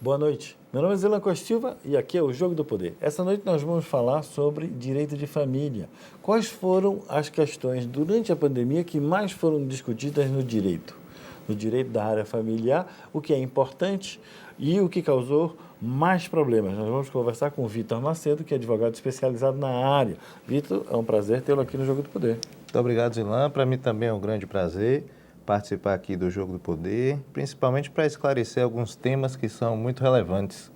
Boa noite. Meu nome é Zilan Costa Silva e aqui é o Jogo do Poder. Essa noite nós vamos falar sobre direito de família. Quais foram as questões durante a pandemia que mais foram discutidas no direito? No direito da área familiar, o que é importante e o que causou mais problemas. Nós vamos conversar com o Vitor Macedo, que é advogado especializado na área. Vitor, é um prazer tê-lo aqui no Jogo do Poder. Muito obrigado, Zilan. Para mim também é um grande prazer participar aqui do Jogo do Poder, principalmente para esclarecer alguns temas que são muito relevantes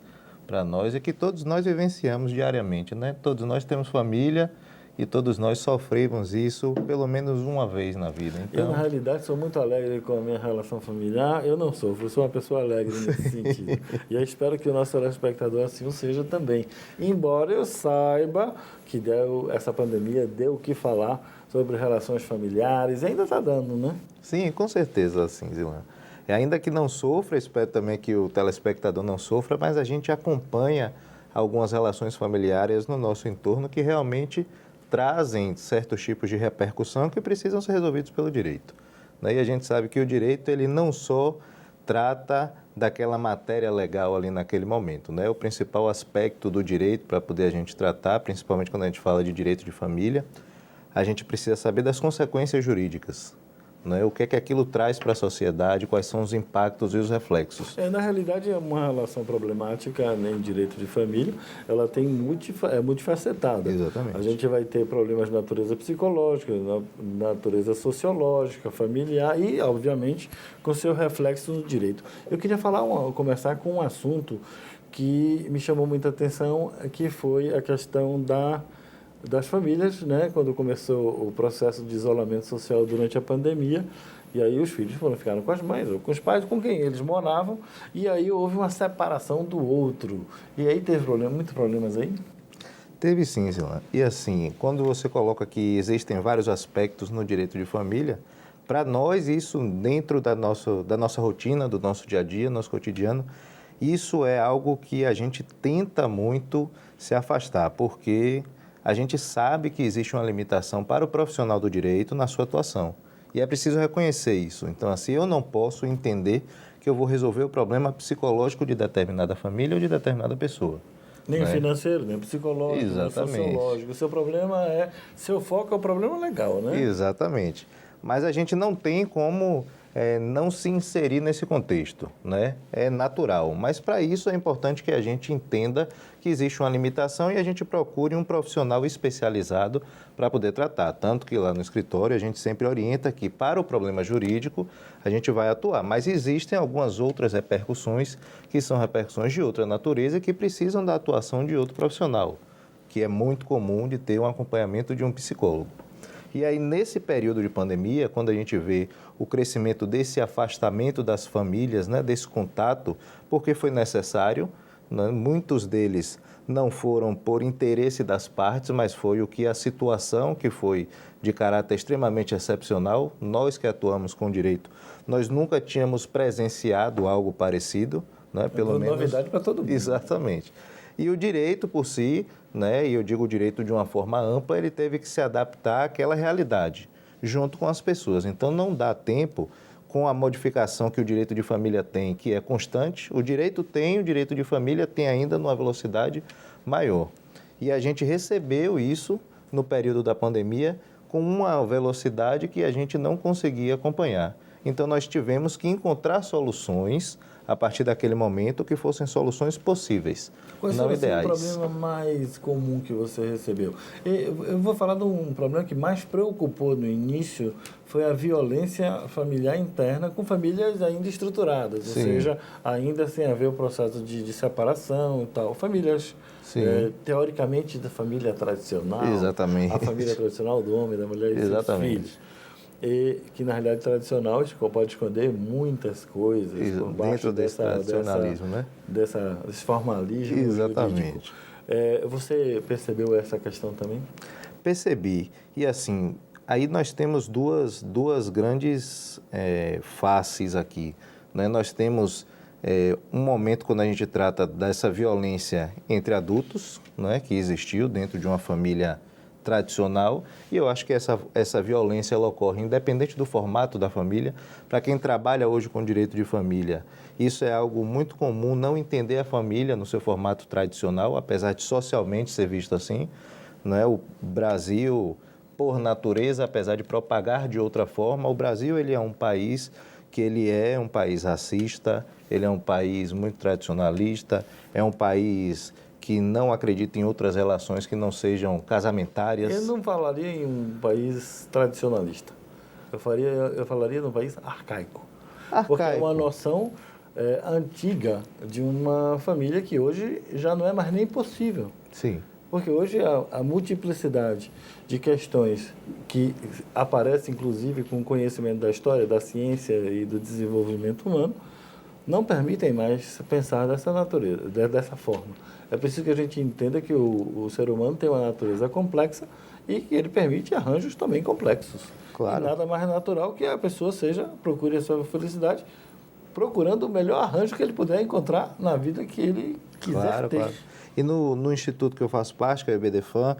para nós e que todos nós vivenciamos diariamente, né? Todos nós temos família e todos nós sofremos isso pelo menos uma vez na vida. Então, eu, na realidade, sou muito alegre com a minha relação familiar. Eu não sofro, eu sou uma pessoa alegre nesse sentido. E eu espero que o nosso telespectador assim o seja também. Embora eu saiba que essa pandemia deu o que falar sobre relações familiares, e ainda está dando, né? Sim, com certeza, sim, Zilan. E ainda que não sofra, espero também que o telespectador não sofra, mas a gente acompanha algumas relações familiares no nosso entorno que realmente trazem certos tipos de repercussão que precisam ser resolvidos pelo direito. E a gente sabe que o direito ele não só trata daquela matéria legal ali naquele momento, né? O principal aspecto do direito para poder a gente tratar, principalmente quando a gente fala de direito de família, a gente precisa saber das consequências jurídicas, né? O que é que aquilo traz para a sociedade, quais são os impactos e os reflexos. Na realidade, é uma relação problemática, né, em direito de família, ela tem multifacetada. Exatamente. A gente vai ter problemas de natureza psicológica, natureza sociológica, familiar e, obviamente, com seu reflexo no direito. Eu queria começar com um assunto que me chamou muita atenção, que foi a questão das famílias, né, quando começou o processo de isolamento social durante a pandemia, e aí os filhos ficaram com as mães ou com os pais com quem eles moravam, e aí houve uma separação do outro. E aí teve muitos problemas aí? Teve sim, Zilan. E assim, quando você coloca que existem vários aspectos no direito de família, para nós isso dentro da nossa rotina, do nosso dia a dia, nosso cotidiano, isso é algo que a gente tenta muito se afastar, porque a gente sabe que existe uma limitação para o profissional do direito na sua atuação. E é preciso reconhecer isso. Então, assim, eu não posso entender que eu vou resolver o problema psicológico de determinada família ou de determinada pessoa. Nem financeiro, nem psicológico, Exatamente. Nem sociológico. O seu problema seu foco é o problema legal, né? Exatamente. Mas a gente não tem como não se inserir nesse contexto, né? É natural, mas para isso é importante que a gente entenda que existe uma limitação e a gente procure um profissional especializado para poder tratar. Tanto que lá no escritório a gente sempre orienta que para o problema jurídico a gente vai atuar, mas existem algumas outras repercussões que são repercussões de outra natureza e que precisam da atuação de outro profissional, que é muito comum de ter um acompanhamento de um psicólogo. E aí, nesse período de pandemia, quando a gente vê o crescimento desse afastamento das famílias, né, desse contato, porque foi necessário, né, muitos deles não foram por interesse das partes, mas foi o que a situação, que foi de caráter extremamente excepcional, nós que atuamos com direito, nós nunca tínhamos presenciado algo parecido, né, pelo menos... novidade para todo mundo. Exatamente. E o direito por si, né, e eu digo o direito de uma forma ampla, ele teve que se adaptar àquela realidade, junto com as pessoas. Então não dá tempo, com a modificação que o direito de família tem, que é constante, o direito de família tem ainda numa velocidade maior. E a gente recebeu isso no período da pandemia com uma velocidade que a gente não conseguia acompanhar. Então nós tivemos que encontrar soluções a partir daquele momento que fossem soluções possíveis, não ideais. Qual foi o problema mais comum que você recebeu? Eu vou falar de um problema que mais preocupou no início, foi a violência familiar interna com famílias ainda estruturadas, ou seja, ainda sem haver o processo de separação e tal. Famílias, teoricamente, da família tradicional. Exatamente. A família tradicional do homem, da mulher e seus filhos. E que na realidade tradicional pode esconder muitas coisas por baixo dentro desse tradicionalismo, né? Desse formalismo. Exatamente. Você percebeu essa questão também? Percebi. E assim, aí nós temos duas grandes faces aqui, né? Nós temos um momento quando a gente trata dessa violência entre adultos, né, que existiu dentro de uma família tradicional, e eu acho que essa violência ela ocorre independente do formato da família. Para quem trabalha hoje com direito de família, isso é algo muito comum, não entender a família no seu formato tradicional, apesar de socialmente ser visto assim, né? O Brasil, por natureza, apesar de propagar de outra forma, o Brasil ele é um país que ele é um país racista, ele é um país muito tradicionalista, é um país que não acredita em outras relações que não sejam casamentárias. Eu não falaria em um país tradicionalista. Eu falaria num país arcaico. Porque é uma noção antiga de uma família que hoje já não é mais nem possível. Sim. Porque hoje a multiplicidade de questões que aparecem, inclusive, com o conhecimento da história, da ciência e do desenvolvimento humano, não permitem mais pensar dessa natureza, dessa forma. É preciso que a gente entenda que o ser humano tem uma natureza complexa e que ele permite arranjos também complexos. Claro. E nada mais natural que a pessoa procure a sua felicidade procurando o melhor arranjo que ele puder encontrar na vida que ele quiser ter. Claro. E no instituto que eu faço parte, que é o IBDFAM,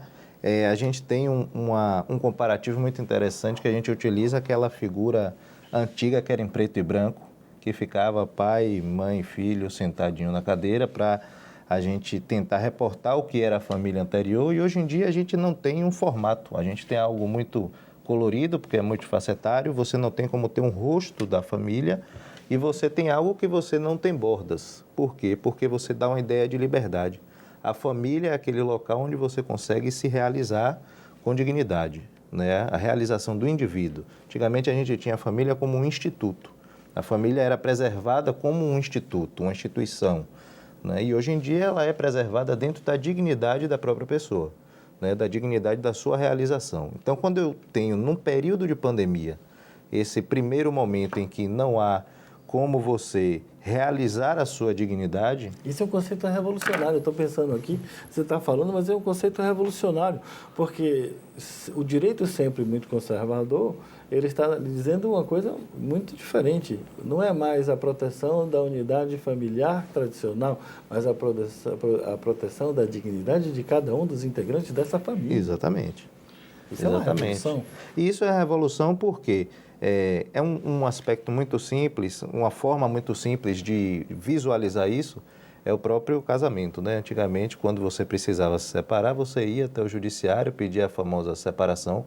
a gente tem um comparativo muito interessante, que a gente utiliza aquela figura antiga que era em preto e branco, que ficava pai, mãe e filho sentadinho na cadeira para a gente tentar reportar o que era a família anterior. E hoje em dia a gente não tem um formato, a gente tem algo muito colorido, porque é multifacetário, você não tem como ter um rosto da família e você tem algo que você não tem bordas. Por quê? Porque você dá uma ideia de liberdade. A família é aquele local onde você consegue se realizar com dignidade, né? A realização do indivíduo. Antigamente a gente tinha a família como um instituto. A família era preservada como um instituto, uma instituição, né? E hoje em dia ela é preservada dentro da dignidade da própria pessoa, né? Da dignidade da sua realização. Então, quando eu tenho, num período de pandemia, esse primeiro momento em que não há como você realizar a sua dignidade... Isso é um conceito revolucionário. Eu estou pensando aqui, você está falando, mas é um conceito revolucionário, porque o direito sempre muito conservador, ele está dizendo uma coisa muito diferente. Não é mais a proteção da unidade familiar tradicional, mas a proteção da dignidade de cada um dos integrantes dessa família. Exatamente. Isso é uma revolução. E isso é a revolução porque é um aspecto muito simples, uma forma muito simples de visualizar isso é o próprio casamento, né? Antigamente, quando você precisava se separar, você ia até o judiciário, pedia a famosa separação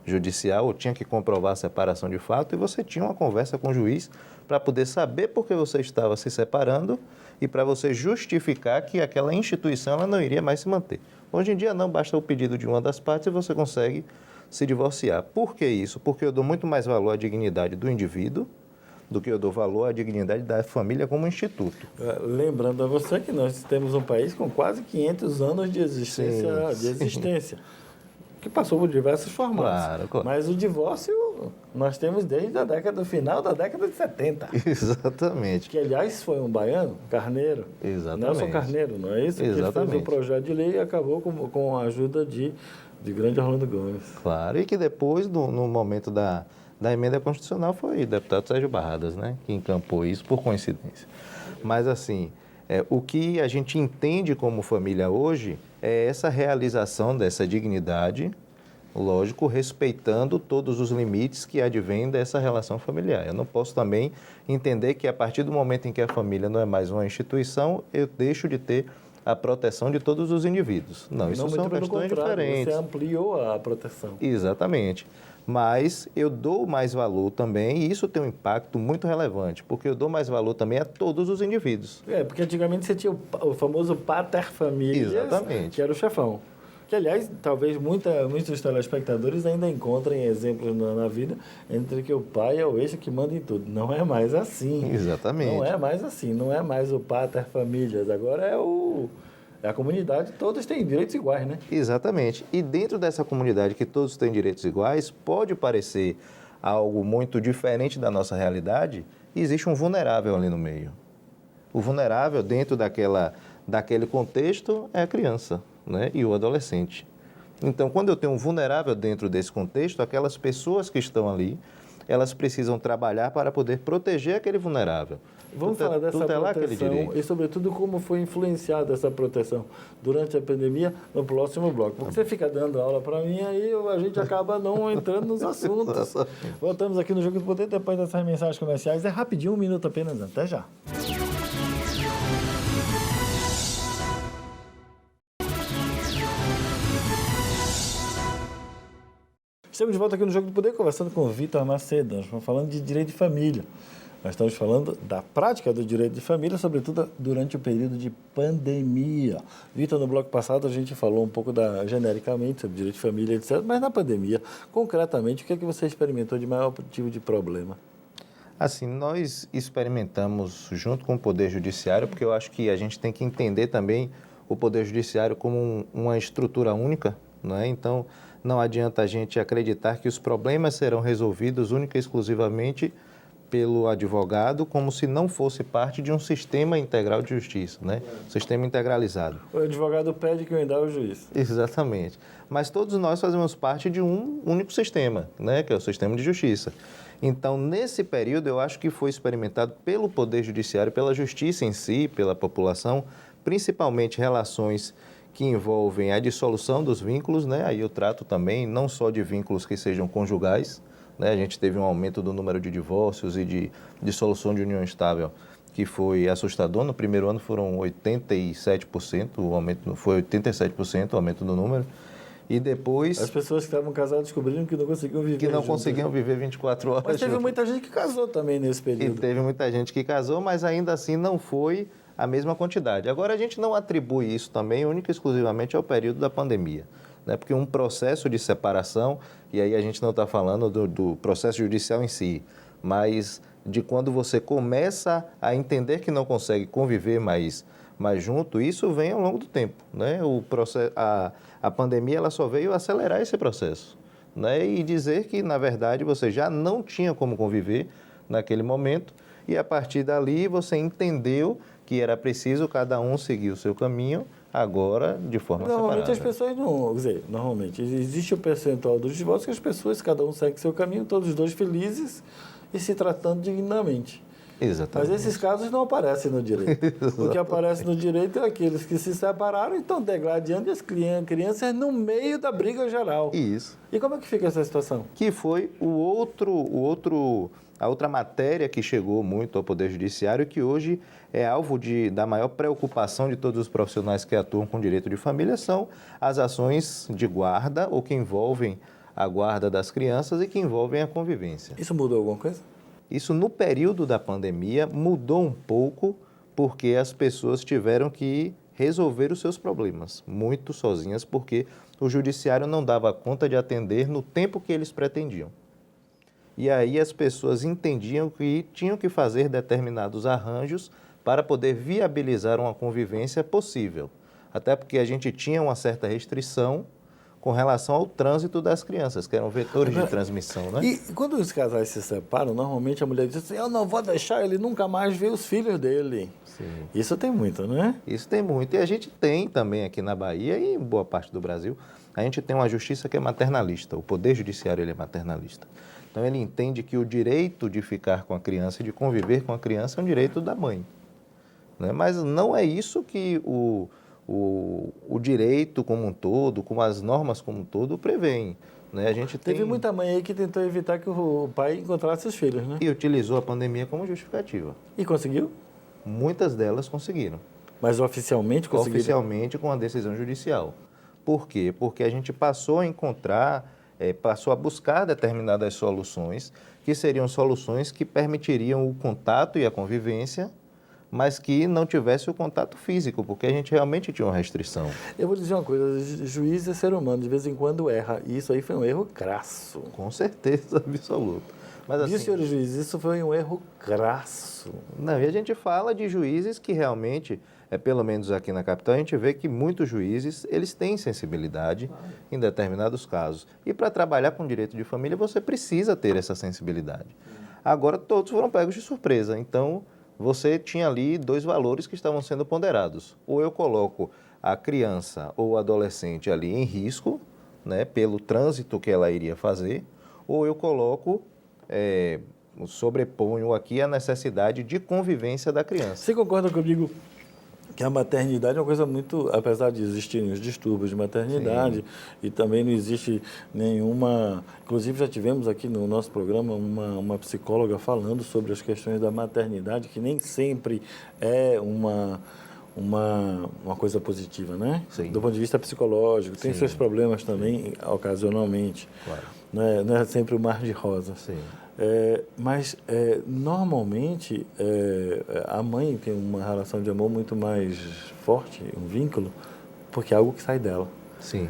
judicial, ou tinha que comprovar a separação de fato, e você tinha uma conversa com o juiz para poder saber por que você estava se separando e para você justificar que aquela instituição ela não iria mais se manter. Hoje em dia não, basta o pedido de uma das partes e você consegue se divorciar. Por que isso? Porque eu dou muito mais valor à dignidade do indivíduo do que eu dou valor à dignidade da família como instituto. Lembrando a você que nós temos um país com quase 500 anos de existência, que passou por diversos formatos. Claro. Mas o divórcio nós temos desde a década, final da década de 70. Exatamente. Que, aliás, foi um baiano, Carneiro. Exatamente. Nelson Carneiro, não é isso? Exatamente. Que fez o projeto de lei e acabou com a ajuda de grande Orlando Gomes. Claro, e que depois, no momento da emenda constitucional, foi o deputado Sérgio Barradas, né, que encampou isso por coincidência. Mas, assim, o que a gente entende como família hoje é essa realização dessa dignidade, lógico, respeitando todos os limites que advêm dessa relação familiar. Eu não posso também entender que a partir do momento em que a família não é mais uma instituição, eu deixo de ter a proteção de todos os indivíduos. Não, isso são questões diferentes. Você ampliou a proteção. Exatamente. Mas eu dou mais valor também, e isso tem um impacto muito relevante, porque eu dou mais valor também a todos os indivíduos. Porque antigamente você tinha o famoso pater familias, exatamente, que era o chefão. Que, aliás, talvez muitos telespectadores ainda encontrem exemplos na vida entre que o pai é o eixo que manda em tudo. Não é mais assim. Exatamente. Não é mais assim. Não é mais o pater familias. Agora é a comunidade, todos têm direitos iguais, né? Exatamente. E dentro dessa comunidade que todos têm direitos iguais, pode parecer algo muito diferente da nossa realidade, existe um vulnerável ali no meio. O vulnerável dentro daquele contexto é a criança, né? E o adolescente. Então, quando eu tenho um vulnerável dentro desse contexto, aquelas pessoas que estão ali, elas precisam trabalhar para poder proteger aquele vulnerável. Vamos falar dessa tutelar aquele proteção direito. e, sobretudo, como foi influenciada essa proteção durante a pandemia no próximo bloco. Porque você fica dando aula para mim, aí a gente acaba não entrando nos assuntos. Voltamos aqui no Jogo do Poder depois dessas mensagens comerciais. É rapidinho, 1 minuto apenas. Até já. Estamos de volta aqui no Jogo do Poder, conversando com o Vitor Macedo. Nós estamos falando de direito de família. Nós estamos falando da prática do direito de família, sobretudo durante o período de pandemia. Vitor, no bloco passado a gente falou um pouco genericamente sobre direito de família, etc. Mas na pandemia, concretamente, o que é que você experimentou de maior tipo de problema? Assim, nós experimentamos junto com o Poder Judiciário, porque eu acho que a gente tem que entender também o Poder Judiciário como uma estrutura única, não é? Então, não adianta a gente acreditar que os problemas serão resolvidos única e exclusivamente pelo advogado, como se não fosse parte de um sistema integral de justiça, né? Sistema integralizado. O advogado pede que eu ainda o juiz. Exatamente. Mas todos nós fazemos parte de um único sistema, né? Que é o sistema de justiça. Então, nesse período, eu acho que foi experimentado pelo Poder Judiciário, pela justiça em si, pela população, principalmente relações que envolvem a dissolução dos vínculos, né? Aí eu trato também não só de vínculos que sejam conjugais, né? A gente teve um aumento do número de divórcios e de dissolução de união estável que foi assustador. No primeiro ano foram 87%, o aumento foi 87% o aumento do número. E depois... As pessoas que estavam casadas descobriram que não conseguiam viver Que não juntas. conseguiam viver 24 horas. Mas teve juntos. muita gente que casou também nesse período. E teve muita gente que casou, mas ainda assim não foi a mesma quantidade. Agora, a gente não atribui isso também única e exclusivamente ao período da pandemia, né? Porque um processo de separação, e aí a gente não está falando do processo judicial em si, mas de quando você começa a entender que não consegue conviver mais junto, isso vem ao longo do tempo, né? A pandemia ela só veio acelerar esse processo, né? E dizer que, na verdade, você já não tinha como conviver naquele momento e, a partir dali, você entendeu que era preciso cada um seguir o seu caminho, agora de forma Normalmente separada. as pessoas não... Quer dizer, normalmente existe o percentual dos divórcios que as pessoas, cada um segue seu caminho, todos os dois felizes e se tratando dignamente. Exatamente. Mas esses casos não aparecem no direito. O que aparece no direito é aqueles que se separaram e estão degladiando as crianças no meio da briga geral. Isso. E como é que fica essa situação? Que foi a outra matéria que chegou muito ao Poder Judiciário, que hoje é alvo da maior preocupação de todos os profissionais que atuam com direito de família, são as ações de guarda ou que envolvem a guarda das crianças e que envolvem a convivência. Isso mudou alguma coisa? Isso, no período da pandemia, mudou um pouco porque as pessoas tiveram que resolver os seus problemas, muito sozinhas, porque o judiciário não dava conta de atender no tempo que eles pretendiam. E aí as pessoas entendiam que tinham que fazer determinados arranjos para poder viabilizar uma convivência possível. Até porque a gente tinha uma certa restrição com relação ao trânsito das crianças, que eram vetores de transmissão, né? E quando os casais se separam, normalmente a mulher diz assim, eu não vou deixar ele nunca mais ver os filhos dele. Sim. Isso tem muito, não é? Isso tem muito. E a gente tem também aqui na Bahia e em boa parte do Brasil, a gente tem uma justiça que é maternalista. O Poder Judiciário ele é maternalista. Então, ele entende que o direito de ficar com a criança e de conviver com a criança é um direito da mãe, né? Mas não é isso que o direito como um todo, como as normas como um todo, prevêem, né? A gente Teve muita mãe aí que tentou evitar que o pai encontrasse os filhos, né? E utilizou a pandemia como justificativa. E conseguiu? Muitas delas conseguiram. Mas oficialmente conseguiram? Oficialmente com a decisão judicial. Por quê? Porque a gente passou a encontrar, passou a buscar determinadas soluções, que seriam soluções que permitiriam o contato e a convivência, mas que não tivesse o contato físico, porque a gente realmente tinha uma restrição. Eu vou dizer uma coisa, juiz é ser humano, de vez em quando erra, e isso aí foi um erro crasso. Com certeza absoluta. Mas, assim, Senhor juiz, isso foi um erro crasso. Não, e a gente fala de juízes que realmente, pelo menos aqui na capital, a gente vê que muitos juízes, eles têm sensibilidade em determinados casos. E para trabalhar com direito de família, você precisa ter essa sensibilidade. Agora, todos foram pegos de surpresa, então você tinha ali dois valores que estavam sendo ponderados. Ou eu coloco a criança ou o adolescente ali em risco, né, pelo trânsito que ela iria fazer, ou eu coloco sobreponho aqui a necessidade de convivência da criança. Você concorda comigo que a maternidade é uma coisa muito, apesar de existirem os distúrbios de maternidade, sim, e também não existe nenhuma... Inclusive, já tivemos aqui no nosso programa uma psicóloga falando sobre as questões da maternidade, que nem sempre é uma coisa positiva, né? Sim. Do ponto de vista psicológico. Tem, sim, seus problemas também, ocasionalmente. Claro. Não é sempre o mar de rosa. Sim. Mas, normalmente, a mãe tem uma relação de amor muito mais forte, um vínculo, porque é algo que sai dela. Sim.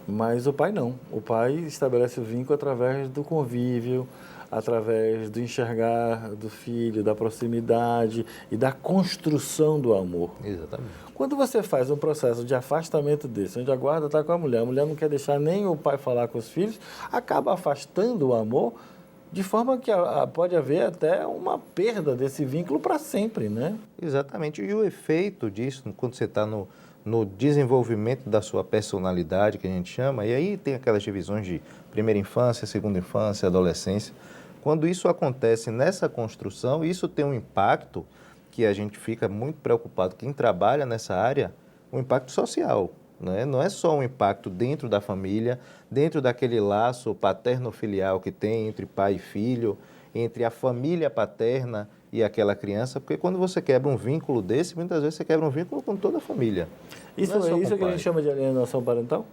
Mas o pai não. O pai estabelece o vínculo através do convívio, através do enxergar do filho, da proximidade e da construção do amor. Exatamente. Quando você faz um processo de afastamento desse, onde a guarda está com a mulher não quer deixar nem o pai falar com os filhos, acaba afastando o amor, de forma que pode haver até uma perda desse vínculo para sempre, né? Exatamente. E o efeito disso, quando você está no desenvolvimento da sua personalidade, que a gente chama, e aí tem aquelas divisões de primeira infância, segunda infância, adolescência. Quando isso acontece nessa construção, isso tem um impacto que a gente fica muito preocupado, quem trabalha nessa área, um impacto social. Né? Não é só um impacto dentro da família, dentro daquele laço paterno-filial que tem entre pai e filho, entre a família paterna e aquela criança, porque quando você quebra um vínculo desse, muitas vezes você quebra um vínculo com toda a família. Isso é que a gente chama de alienação parental?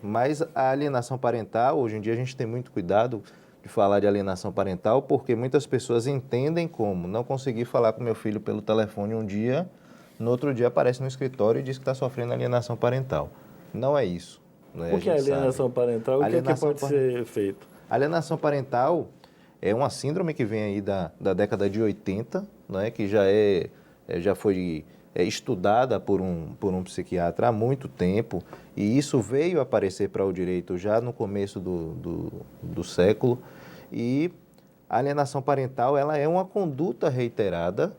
Mas a alienação parental, hoje em dia a gente tem muito cuidado de falar de alienação parental, porque muitas pessoas entendem como não conseguir falar com meu filho pelo telefone um dia, no outro dia aparece no escritório e diz que está sofrendo alienação parental. Não é isso. Né? O que é alienação parental? O que pode ser feito? Alienação parental é uma síndrome que vem aí da década de 80, né? Que já foi estudada por um psiquiatra há muito tempo, e isso veio aparecer para o direito já no começo do século. E a alienação parental ela é uma conduta reiterada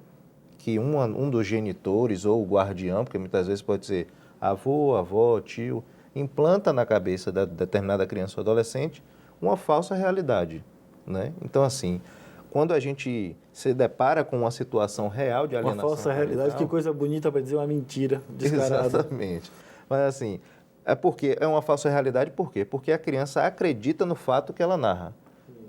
que um dos genitores ou o guardião, porque muitas vezes pode ser avô, avó, tio, implanta na cabeça da determinada criança ou adolescente uma falsa realidade. Né? Então, assim, quando a gente se depara com uma situação real de alienação uma falsa realidade, parental, que coisa bonita para dizer uma mentira descarada. Exatamente. Mas, assim, é uma falsa realidade por quê? Porque a criança acredita no fato que ela narra.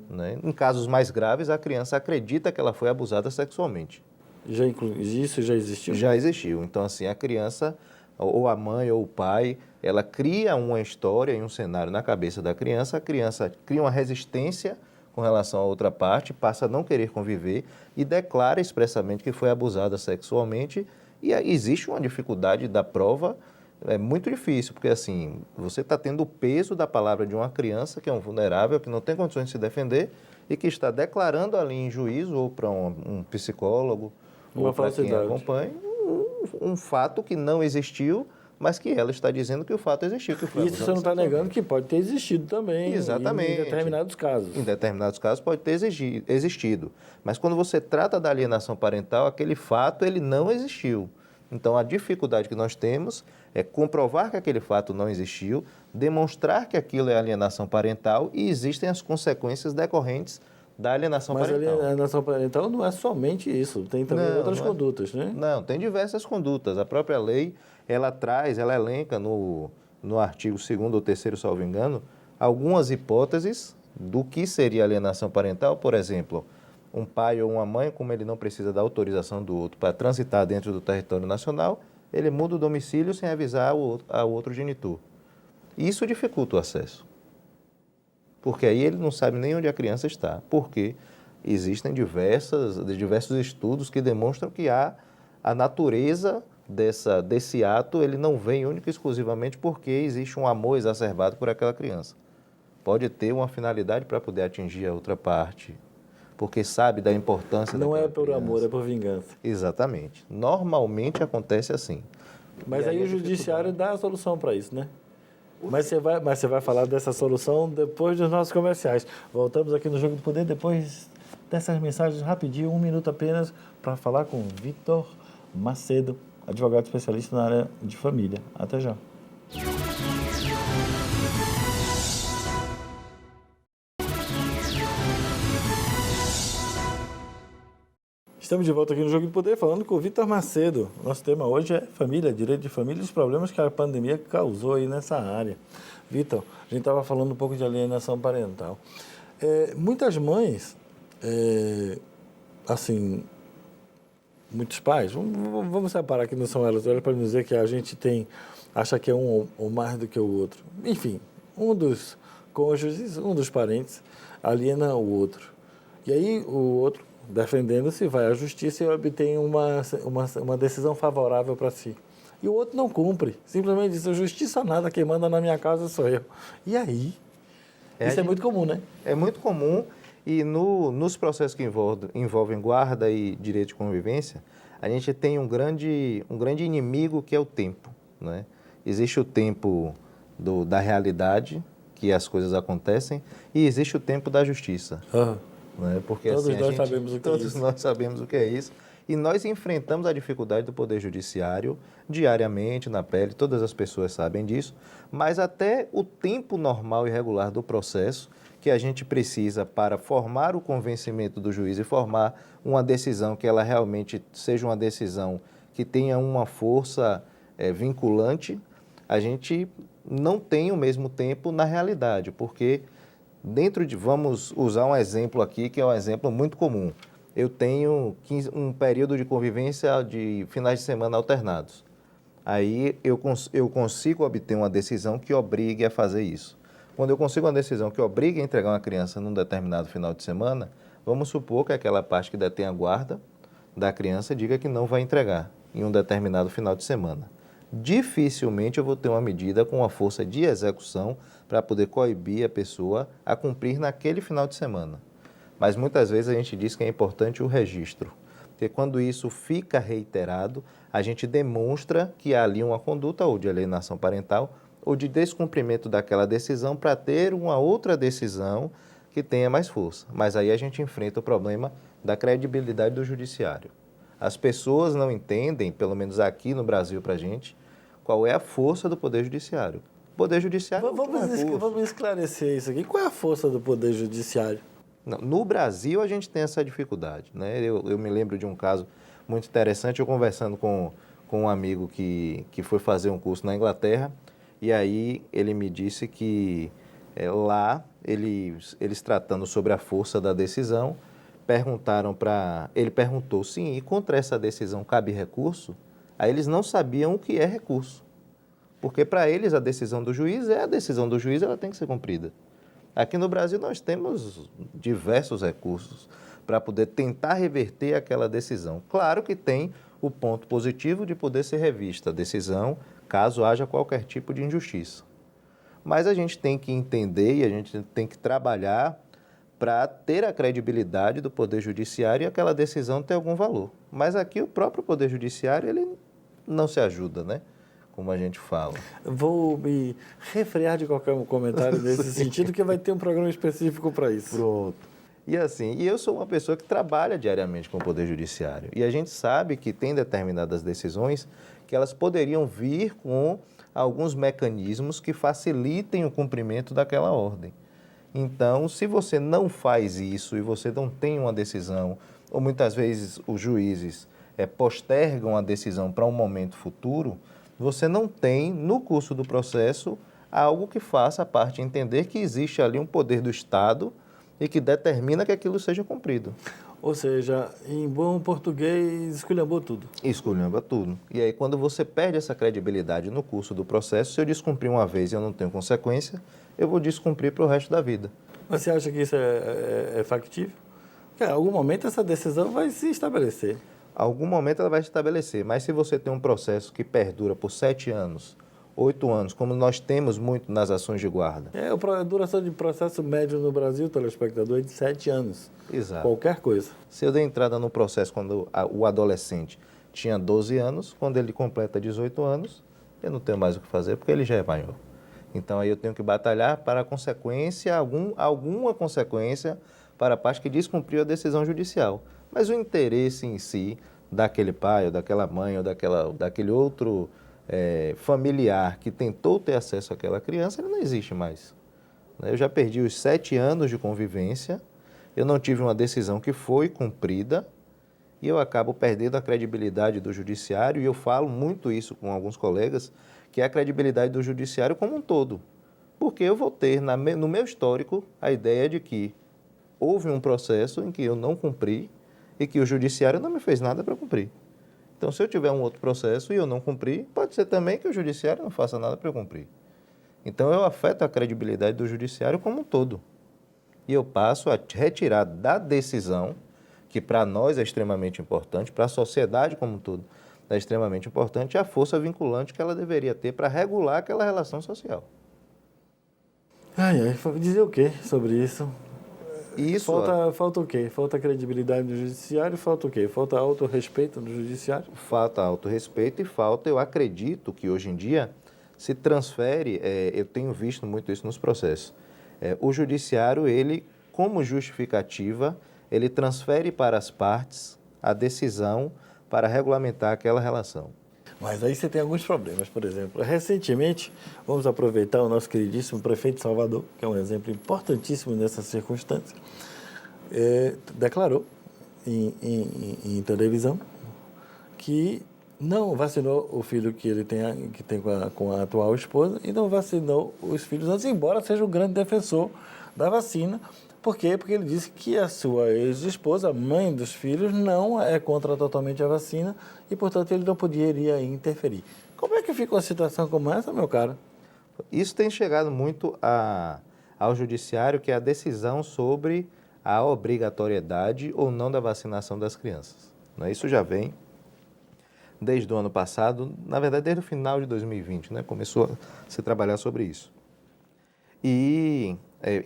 Né? Em casos mais graves, a criança acredita que ela foi abusada sexualmente. Isso já existiu? Já existiu. Então, assim, a criança, ou a mãe ou o pai, ela cria uma história e um cenário na cabeça da criança, a criança cria uma resistência com relação a outra parte, passa a não querer conviver e declara expressamente que foi abusada sexualmente, e existe uma dificuldade da prova, é muito difícil, porque assim, você está tendo o peso da palavra de uma criança que é um vulnerável, que não tem condições de se defender e que está declarando ali em juízo ou para um psicólogo, uma ou para quem acompanha, um fato que não existiu, mas que ela está dizendo que o fato existiu. Que foi isso você não está negando que pode ter existido também. Exatamente. Em determinados casos. Em determinados casos pode ter existido. Mas quando você trata da alienação parental, aquele fato ele não existiu. Então a dificuldade que nós temos é comprovar que aquele fato não existiu, demonstrar que aquilo é alienação parental e existem as consequências decorrentes da alienação parental. Mas a alienação parental não é somente isso, tem também outras condutas, né? Não, tem diversas condutas. A própria lei, ela elenca no artigo 2º ou 3º, salvo engano, algumas hipóteses do que seria alienação parental. Por exemplo, um pai ou uma mãe, como ele não precisa da autorização do outro para transitar dentro do território nacional, ele muda o domicílio sem avisar ao outro genitor. Isso dificulta o acesso. Porque aí ele não sabe nem onde a criança está. Porque existem diversos estudos que demonstram que a natureza desse ato ele não vem única e exclusivamente porque existe um amor exacerbado por aquela criança. Pode ter uma finalidade para poder atingir a outra parte, porque sabe da importância daquela criança. Não é por amor, é por vingança. Exatamente. Normalmente acontece assim. Mas aí o judiciário dá a solução para isso, né? Mas você vai falar dessa solução depois dos nossos comerciais. Voltamos aqui no Jogo do Poder depois dessas mensagens rapidinho, 1 minuto apenas, para falar com Vitor Macedo, advogado especialista na área de família. Até já. Estamos de volta aqui no Jogo do Poder, falando com o Vitor Macedo. Nosso tema hoje é família, direito de família e os problemas que a pandemia causou aí nessa área. Vitor, a gente estava falando um pouco de alienação parental. Muitas mães, assim, muitos pais, vamos separar que não são elas, para não dizer que a gente acha que é um ou mais do que o outro. Enfim, um dos cônjuges, um dos parentes, aliena o outro. E aí o outro, defendendo-se, vai à justiça e obtém uma decisão favorável para si. E o outro não cumpre. Simplesmente diz, justiça nada, quem manda na minha casa sou eu. E aí? Isso é muito comum, né? É muito comum e nos processos que envolvem guarda e direito de convivência, a gente tem um grande inimigo que é o tempo, né? Existe o tempo da realidade, que as coisas acontecem, e existe o tempo da justiça. Né? Porque todos assim, nós sabemos o que é isso. Todos nós sabemos o que é isso. E nós enfrentamos a dificuldade do Poder Judiciário diariamente, na pele, todas as pessoas sabem disso, mas até o tempo normal e regular do processo que a gente precisa para formar o convencimento do juiz e formar uma decisão que ela realmente seja uma decisão que tenha uma força vinculante, a gente não tem o mesmo tempo na realidade, porque vamos usar um exemplo aqui que é um exemplo muito comum. Eu tenho um período de convivência de finais de semana alternados. Aí eu consigo obter uma decisão que obrigue a fazer isso. Quando eu consigo uma decisão que obrigue a entregar uma criança num determinado final de semana, vamos supor que aquela parte que detém a guarda da criança diga que não vai entregar em um determinado final de semana. Dificilmente eu vou ter uma medida com uma força de execução para poder coibir a pessoa a cumprir naquele final de semana. Mas muitas vezes a gente diz que é importante o registro, porque quando isso fica reiterado, a gente demonstra que há ali uma conduta ou de alienação parental ou de descumprimento daquela decisão para ter uma outra decisão que tenha mais força. Mas aí a gente enfrenta o problema da credibilidade do judiciário. As pessoas não entendem, pelo menos aqui no Brasil para a gente, qual é a força do Poder Judiciário. O Poder Judiciário Vamos esclarecer isso aqui. Qual é a força do Poder Judiciário? Não, no Brasil, a gente tem essa dificuldade, né? Eu me lembro de um caso muito interessante, eu conversando com um amigo que foi fazer um curso na Inglaterra, e aí ele me disse que lá, eles tratando sobre a força da decisão, ele perguntou, sim, e contra essa decisão cabe recurso? Aí eles não sabiam o que é recurso, porque para eles a decisão do juiz é a decisão do juiz, ela tem que ser cumprida. Aqui no Brasil nós temos diversos recursos para poder tentar reverter aquela decisão. Claro que tem o ponto positivo de poder ser revista a decisão caso haja qualquer tipo de injustiça. Mas a gente tem que entender e a gente tem que trabalhar para ter a credibilidade do Poder Judiciário e aquela decisão ter algum valor. Mas aqui o próprio Poder Judiciário ele não se ajuda, né? Como a gente fala. Vou me refrear de qualquer comentário nesse sentido, que vai ter um programa específico para isso. Pronto. E assim, eu sou uma pessoa que trabalha diariamente com o Poder Judiciário. E a gente sabe que tem determinadas decisões que elas poderiam vir com alguns mecanismos que facilitem o cumprimento daquela ordem. Então, se você não faz isso e você não tem uma decisão, ou muitas vezes os juízes postergam a decisão para um momento futuro, você não tem, no curso do processo, algo que faça a parte entender que existe ali um poder do Estado e que determina que aquilo seja cumprido. Ou seja, em bom português, esculhambou tudo. Esculhamba tudo. E aí, quando você perde essa credibilidade no curso do processo, se eu descumprir uma vez e eu não tenho consequência, eu vou descumprir para o resto da vida. Mas você acha que isso é factível? Porque em algum momento essa decisão vai se estabelecer. Algum momento ela vai se estabelecer, mas se você tem um processo que perdura por 7 anos, 8 anos, como nós temos muito nas ações de guarda. A duração de processo médio no Brasil, telespectador, é de 7 anos. Exato. Qualquer coisa. Se eu der entrada no processo quando o adolescente tinha 12 anos, quando ele completa 18 anos, eu não tenho mais o que fazer porque ele já é maior. Então aí eu tenho que batalhar para a consequência, alguma consequência para a parte que descumpriu a decisão judicial. Mas o interesse em si daquele pai, ou daquela mãe, ou daquele outro familiar que tentou ter acesso àquela criança, ele não existe mais. Eu já perdi os 7 anos de convivência, eu não tive uma decisão que foi cumprida, e eu acabo perdendo a credibilidade do judiciário, e eu falo muito isso com alguns colegas, que é a credibilidade do judiciário como um todo. Porque eu vou ter no meu histórico a ideia de que houve um processo em que eu não cumpri e que o judiciário não me fez nada para cumprir. Então, se eu tiver um outro processo e eu não cumprir, pode ser também que o judiciário não faça nada para eu cumprir. Então, eu afeto a credibilidade do judiciário como um todo. E eu passo a retirar da decisão, que para nós é extremamente importante, para a sociedade como um todo é extremamente importante, a força vinculante que ela deveria ter para regular aquela relação social. Dizer o quê sobre isso? Isso, Falta o quê? Falta credibilidade do judiciário, falta o quê? Falta autorrespeito do judiciário? falta autorrespeito e falta, eu acredito que hoje em dia se transfere, eu tenho visto muito isso nos processos, o judiciário, ele, como justificativa, ele transfere para as partes a decisão para regulamentar aquela relação. Mas aí você tem alguns problemas, por exemplo. Recentemente, vamos aproveitar o nosso queridíssimo prefeito de Salvador, que é um exemplo importantíssimo nessa circunstância, declarou em televisão que não vacinou o filho que ele tem com a atual esposa e não vacinou os filhos antes, embora seja um grande defensor da vacina. Por quê? Porque ele disse que a sua ex-esposa, mãe dos filhos, não é contra totalmente a vacina e, portanto, ele não poderia interferir. Como é que fica uma situação como essa, meu caro? Isso tem chegado muito ao judiciário, que é a decisão sobre a obrigatoriedade ou não da vacinação das crianças. Isso já vem desde o ano passado, na verdade desde o final de 2020, começou a se trabalhar sobre isso. E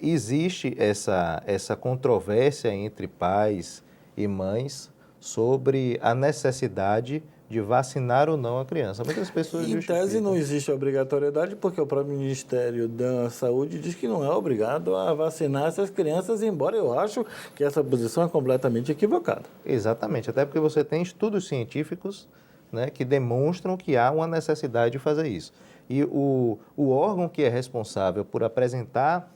existe essa controvérsia entre pais e mães sobre a necessidade de vacinar ou não a criança. Muitas pessoas Em tese não existe obrigatoriedade, porque o próprio Ministério da Saúde diz que não é obrigado a vacinar essas crianças, embora eu acho que essa posição é completamente equivocada. Exatamente, até porque você tem estudos científicos, que demonstram que há uma necessidade de fazer isso. E o órgão que é responsável por apresentar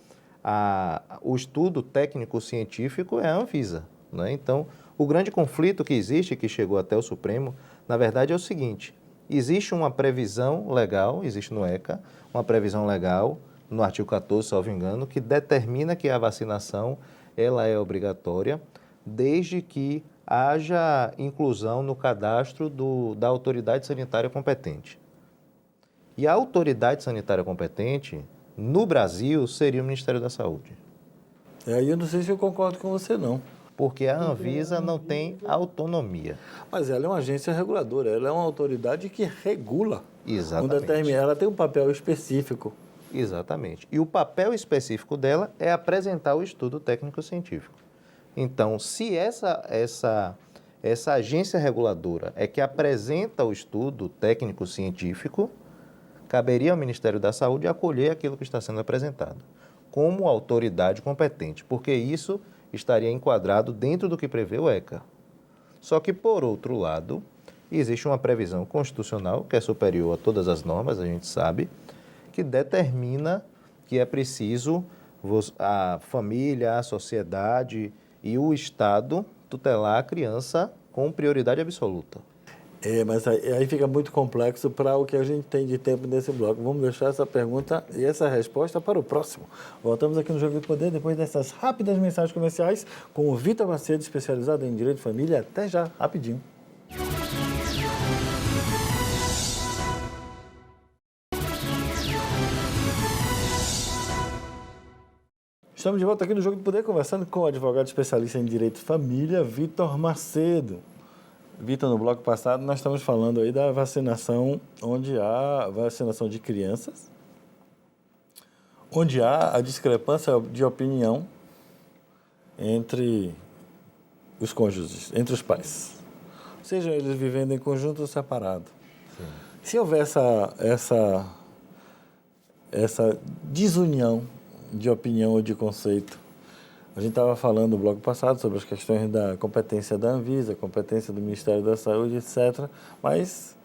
o estudo técnico-científico é a Anvisa. Então, o grande conflito que existe, que chegou até o Supremo, na verdade é o seguinte: existe uma previsão legal, existe no ECA, uma previsão legal, no artigo 14, salvo engano, que determina que a vacinação ela é obrigatória, desde que haja inclusão no cadastro da autoridade sanitária competente. E a autoridade sanitária competente, no Brasil, seria o Ministério da Saúde. Aí eu não sei se eu concordo com você, não. Porque a Anvisa não tem autonomia. Mas ela é uma agência reguladora, ela é uma autoridade que regula. Exatamente. Ela tem um papel específico. Exatamente. E o papel específico dela é apresentar o estudo técnico-científico. Então, se essa agência reguladora é que apresenta o estudo técnico-científico, caberia ao Ministério da Saúde acolher aquilo que está sendo apresentado como autoridade competente, porque isso estaria enquadrado dentro do que prevê o ECA. Só que, por outro lado, existe uma previsão constitucional, que é superior a todas as normas, a gente sabe, que determina que é preciso a família, a sociedade e o Estado tutelar a criança com prioridade absoluta. Mas aí fica muito complexo para o que a gente tem de tempo nesse bloco. Vamos deixar essa pergunta e essa resposta para o próximo. Voltamos aqui no Jogo do Poder depois dessas rápidas mensagens comerciais com o Vitor Macedo, especializado em Direito de Família. Até já, rapidinho. Estamos de volta aqui no Jogo do Poder, conversando com o advogado especialista em Direito de Família, Vitor Macedo. Vitor, no bloco passado nós estamos falando aí da vacinação, onde há vacinação de crianças, onde há a discrepância de opinião entre os cônjuges, entre os pais. Sejam eles vivendo em conjunto ou separado. Sim. Se houver essa desunião de opinião ou de conceito, a gente estava falando no bloco passado sobre as questões da competência da Anvisa, competência do Ministério da Saúde, etc. Mas,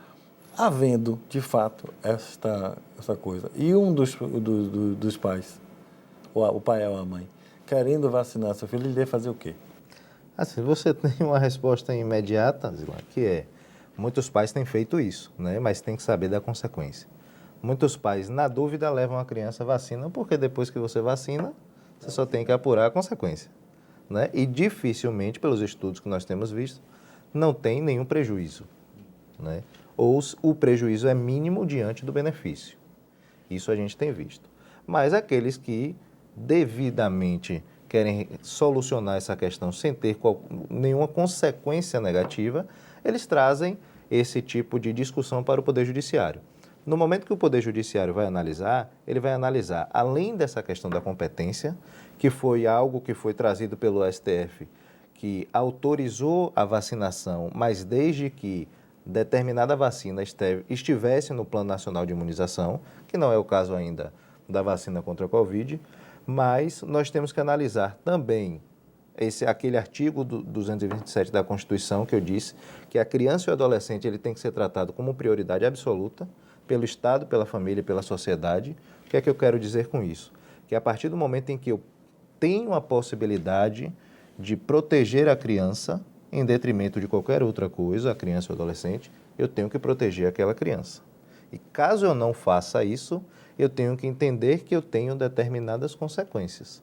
havendo, de fato, essa coisa, e um dos pais, o pai ou a mãe, querendo vacinar seu filho, ele deve fazer o quê? Assim, você tem uma resposta imediata, Zila, que é, muitos pais têm feito isso, né? Mas tem que saber da consequência. Muitos pais, na dúvida, levam a criança à vacina, porque depois que você vacina, você só tem que apurar a consequência, né? E dificilmente, pelos estudos que nós temos visto, não tem nenhum prejuízo, né? Ou o prejuízo é mínimo diante do benefício. Isso a gente tem visto. Mas aqueles que devidamente querem solucionar essa questão sem ter nenhuma consequência negativa, eles trazem esse tipo de discussão para o Poder Judiciário. No momento que o Poder Judiciário vai analisar, ele vai analisar, além dessa questão da competência, que foi algo que foi trazido pelo STF, que autorizou a vacinação, mas desde que determinada vacina estivesse no Plano Nacional de Imunização, que não é o caso ainda da vacina contra a Covid, mas nós temos que analisar também aquele artigo 227 da Constituição que eu disse que a criança e o adolescente ele tem que ser tratado como prioridade absoluta pelo Estado, pela família e pela sociedade. O que é que eu quero dizer com isso? Que a partir do momento em que eu tenho a possibilidade de proteger a criança em detrimento de qualquer outra coisa, a criança ou adolescente, eu tenho que proteger aquela criança. E caso eu não faça isso, eu tenho que entender que eu tenho determinadas consequências.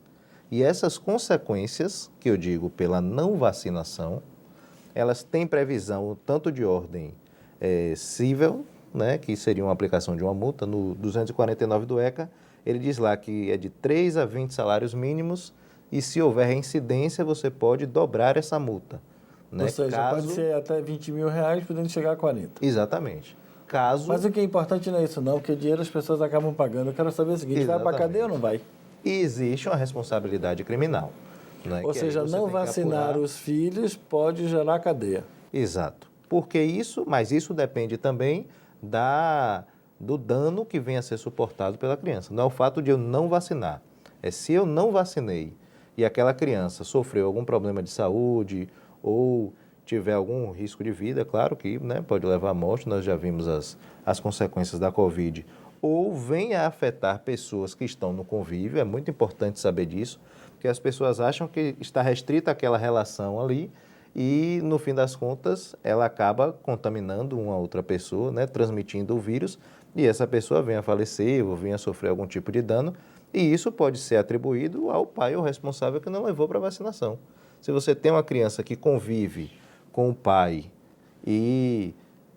E essas consequências, que eu digo pela não vacinação, elas têm previsão tanto de ordem civil, né, que seria uma aplicação de uma multa, no 249 do ECA, ele diz lá que é de 3 a 20 salários mínimos e se houver reincidência, você pode dobrar essa multa. Né? Ou seja, pode ser até 20 mil reais, podendo chegar a 40. Exatamente. Mas o que é importante não é isso não, porque o dinheiro as pessoas acabam pagando. Eu quero saber o seguinte, Exatamente. vai para a cadeia ou não vai? E existe uma responsabilidade criminal. Né? Ou seja, não vacinar os filhos pode gerar cadeia. Exato. Porque mas isso depende também do dano que venha a ser suportado pela criança. Não é o fato de eu não vacinar. É se eu não vacinei e aquela criança sofreu algum problema de saúde ou tiver algum risco de vida, claro que pode levar à morte, nós já vimos as consequências da Covid, ou venha a afetar pessoas que estão no convívio, é muito importante saber disso, porque as pessoas acham que está restrita aquela relação ali e, no fim das contas, ela acaba contaminando uma outra pessoa, transmitindo o vírus, e essa pessoa vem a falecer ou vem a sofrer algum tipo de dano, e isso pode ser atribuído ao pai ou responsável que não levou para a vacinação. Se você tem uma criança que convive com o pai e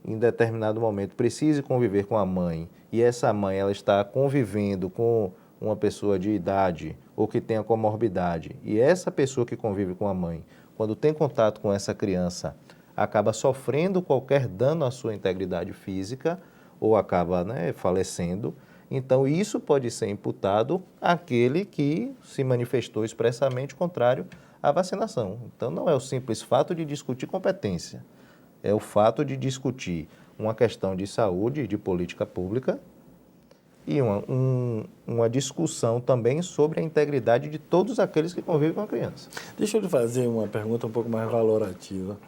em determinado momento precise conviver com a mãe e essa mãe ela está convivendo com uma pessoa de idade ou que tenha comorbidade e essa pessoa que convive com a mãe, quando tem contato com essa criança, acaba sofrendo qualquer dano à sua integridade física ou acaba falecendo, então isso pode ser imputado àquele que se manifestou expressamente contrário à vacinação. Então, não é o simples fato de discutir competência, é o fato de discutir uma questão de saúde, de política pública e uma discussão também sobre a integridade de todos aqueles que convivem com a criança. Deixa eu lhe fazer uma pergunta um pouco mais valorativa.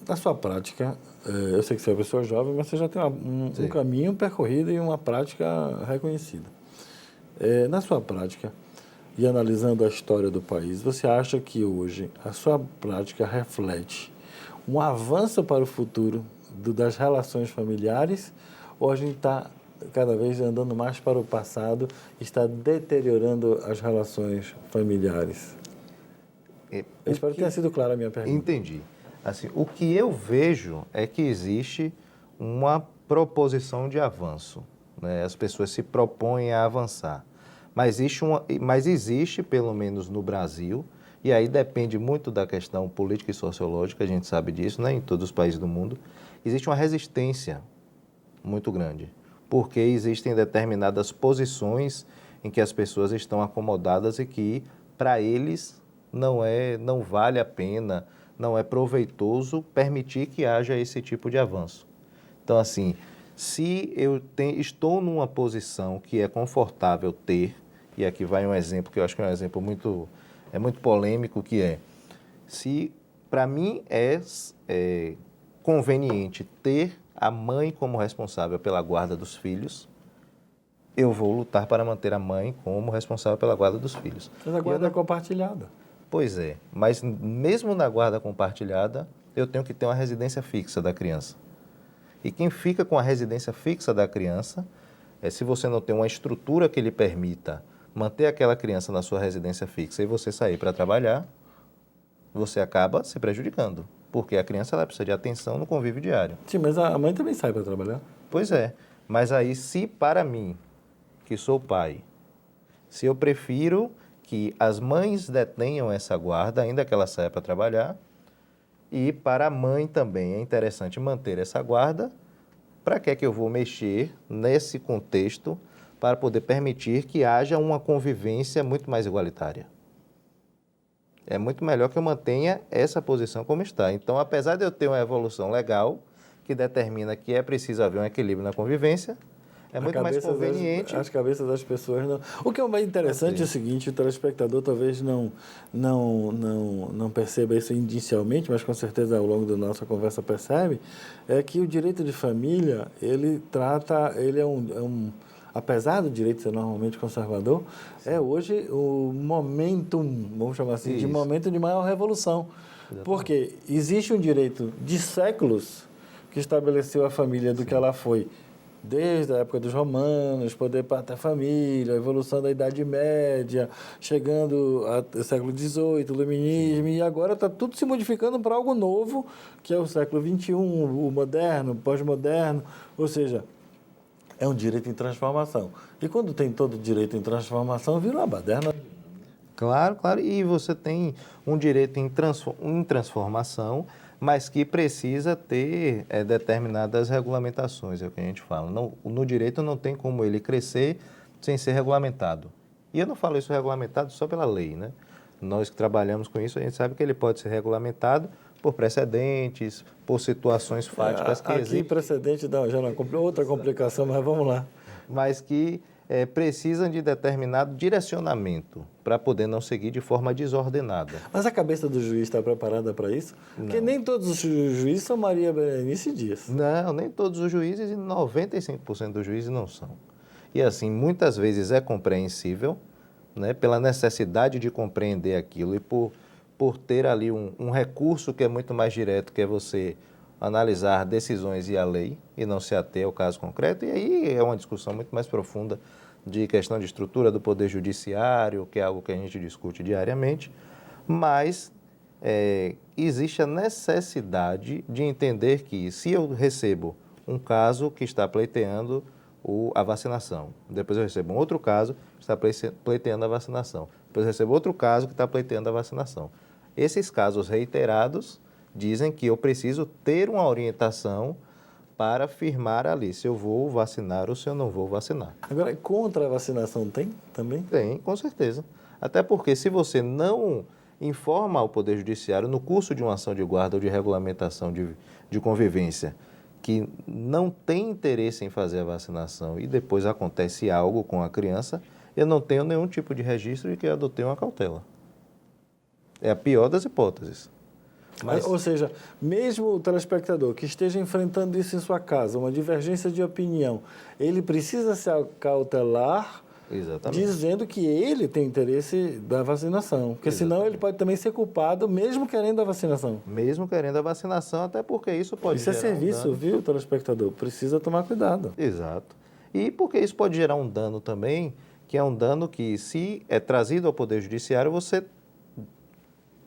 Na sua prática, eu sei que você é uma pessoa jovem, mas você já tem um caminho percorrido e uma prática reconhecida. Na sua prática, e analisando a história do país, você acha que hoje a sua prática reflete um avanço para o futuro das relações familiares ou a gente está cada vez andando mais para o passado e está deteriorando as relações familiares? Eu espero que tenha sido clara a minha pergunta. Entendi. Assim, o que eu vejo é que existe uma proposição de avanço. As pessoas se propõem a avançar. Mas existe, pelo menos no Brasil, e aí depende muito da questão política e sociológica, a gente sabe disso, em todos os países do mundo, existe uma resistência muito grande, porque existem determinadas posições em que as pessoas estão acomodadas e que, para eles, não vale a pena, não é proveitoso permitir que haja esse tipo de avanço. Então, assim, se eu estou numa posição que é confortável ter, e aqui vai um exemplo que eu acho que é um exemplo muito polêmico, que se para mim é conveniente ter a mãe como responsável pela guarda dos filhos, eu vou lutar para manter a mãe como responsável pela guarda dos filhos. Mas a guarda é compartilhada. Pois é, mas mesmo na guarda compartilhada, eu tenho que ter uma residência fixa da criança. E quem fica com a residência fixa da criança, se você não tem uma estrutura que lhe permita manter aquela criança na sua residência fixa e você sair para trabalhar, você acaba se prejudicando, porque a criança ela precisa de atenção no convívio diário. Sim, mas a mãe também sai para trabalhar. Pois é, mas aí se para mim, que sou pai, se eu prefiro que as mães detenham essa guarda, ainda que ela saia para trabalhar, e para a mãe também é interessante manter essa guarda, para que é que eu vou mexer nesse contexto para poder permitir que haja uma convivência muito mais igualitária? É muito melhor que eu mantenha essa posição como está. Então, apesar de eu ter uma evolução legal, que determina que é preciso haver um equilíbrio na convivência, é muito mais conveniente. As cabeças das pessoas não. O que é mais interessante é o seguinte: o telespectador talvez não perceba isso inicialmente, mas com certeza ao longo da nossa conversa percebe, é que o direito de família, ele é apesar do direito ser normalmente conservador, é hoje o momento, vamos chamar assim, de momento de maior revolução. Exatamente. Porque existe um direito de séculos que estabeleceu a família do que ela foi desde a época dos romanos, poder ter família, a evolução da Idade Média, chegando ao século XVIII, o iluminismo, e agora está tudo se modificando para algo novo, que é o século XXI, o moderno, o pós-moderno, ou seja, é um direito em transformação. E quando tem todo direito em transformação, vira uma baderna. Claro, claro. E você tem um direito em transformação, mas que precisa ter determinadas regulamentações, é o que a gente fala. No direito não tem como ele crescer sem ser regulamentado. E eu não falo isso regulamentado só pela lei, né? Nós que trabalhamos com isso, a gente sabe que ele pode ser regulamentado por precedentes, por situações fáticas que existem. Aqui precedente já não é outra complicação, mas vamos lá. Mas que precisam de determinado direcionamento para poder não seguir de forma desordenada. Mas a cabeça do juiz está preparada para isso? Não. Porque nem todos os juízes são Maria Berenice Dias. Não, nem todos os juízes e 95% dos juízes não são. E assim, muitas vezes é compreensível, né, pela necessidade de compreender aquilo e por ter ali um recurso que é muito mais direto, que é você analisar decisões e a lei e não se ater ao caso concreto. E aí é uma discussão muito mais profunda de questão de estrutura do Poder Judiciário, que é algo que a gente discute diariamente, mas existe a necessidade de entender que se eu recebo um caso que está pleiteando a vacinação, depois eu recebo um outro caso que está pleiteando a vacinação, depois eu recebo outro caso que está pleiteando a vacinação. Esses casos reiterados dizem que eu preciso ter uma orientação para afirmar ali se eu vou vacinar ou se eu não vou vacinar. Agora, contra a vacinação tem também? Tem, com certeza. Até porque se você não informa ao Poder Judiciário no curso de uma ação de guarda ou de regulamentação de convivência que não tem interesse em fazer a vacinação e depois acontece algo com a criança, eu não tenho nenhum tipo de registro de que eu adotei uma cautela. É a pior das hipóteses. Ou seja, mesmo o telespectador que esteja enfrentando isso em sua casa, uma divergência de opinião, ele precisa se acautelar. Exatamente. Dizendo que ele tem interesse da vacinação. Porque senão ele pode também ser culpado, mesmo querendo a vacinação. Mesmo querendo a vacinação, até porque isso pode gerar Isso é serviço, viu, telespectador? Precisa tomar cuidado. Exato. E porque isso pode gerar um dano também, que é um dano que, se é trazido ao Poder Judiciário, você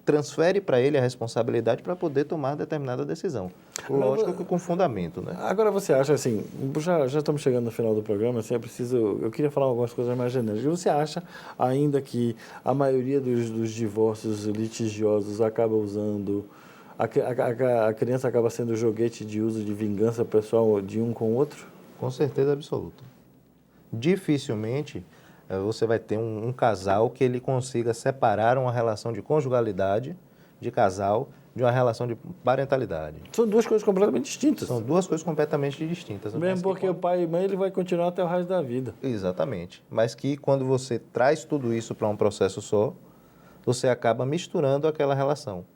transfere para ele a responsabilidade para poder tomar determinada decisão. Lógico que com fundamento, né? Agora você acha assim, já estamos chegando no final do programa, assim, eu queria falar algumas coisas mais genéricas. Você acha ainda que a maioria dos divórcios litigiosos acaba usando, a criança acaba sendo joguete de uso de vingança pessoal de um com o outro? Com certeza absoluta. Dificilmente você vai ter um casal que ele consiga separar uma relação de conjugalidade, de casal, de uma relação de parentalidade. São duas coisas completamente distintas. São duas coisas completamente distintas. Mesmo porque o pai e mãe ele vai continuar até o resto da vida. Exatamente. Mas que quando você traz tudo isso para um processo só, você acaba misturando aquela relação.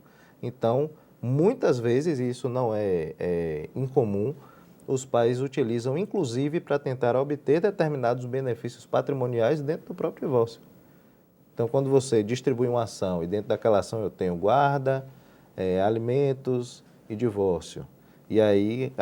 Então, muitas vezes, e isso não é incomum, os pais utilizam, inclusive, para tentar obter determinados benefícios patrimoniais dentro do próprio divórcio. Então, quando você distribui uma ação e dentro daquela ação eu tenho guarda, alimentos e divórcio, e aí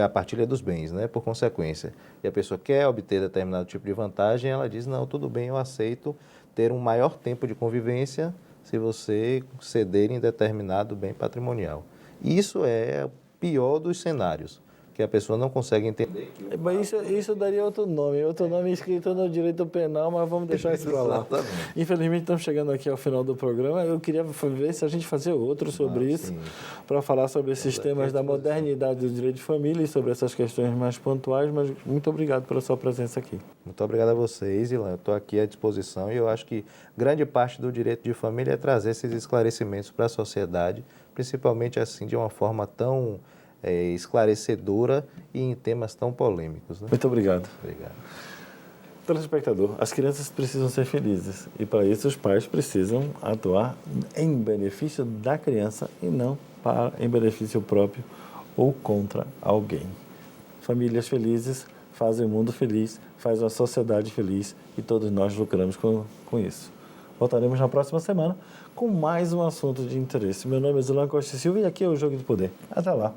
a partilha dos bens, né, por consequência, e a pessoa quer obter determinado tipo de vantagem, ela diz, não, tudo bem, eu aceito ter um maior tempo de convivência se você ceder em determinado bem patrimonial. Isso é o pior dos cenários, que a pessoa não consegue entender. Mas isso daria outro nome escrito no direito penal, mas vamos deixar isso para lá. Exatamente. Infelizmente, estamos chegando aqui ao final do programa. Eu queria ver se a gente fazia outro sobre isso, para falar sobre esses temas da modernidade do direito de família e sobre essas questões mais pontuais, mas muito obrigado pela sua presença aqui. Muito obrigado a vocês, Ilan. Eu estou aqui à disposição e eu acho que grande parte do direito de família é trazer esses esclarecimentos para a sociedade, principalmente assim, de uma forma tão esclarecedora e em temas tão polêmicos. Né? Muito obrigado. Obrigado. Telespectador, as crianças precisam ser felizes e para isso os pais precisam atuar em benefício da criança e não em benefício próprio ou contra alguém. Famílias felizes fazem o mundo feliz, fazem a sociedade feliz e todos nós lucramos com isso. Voltaremos na próxima semana com mais um assunto de interesse. Meu nome é Zilan Costa Silva e aqui é o Jogo de Poder. Até lá.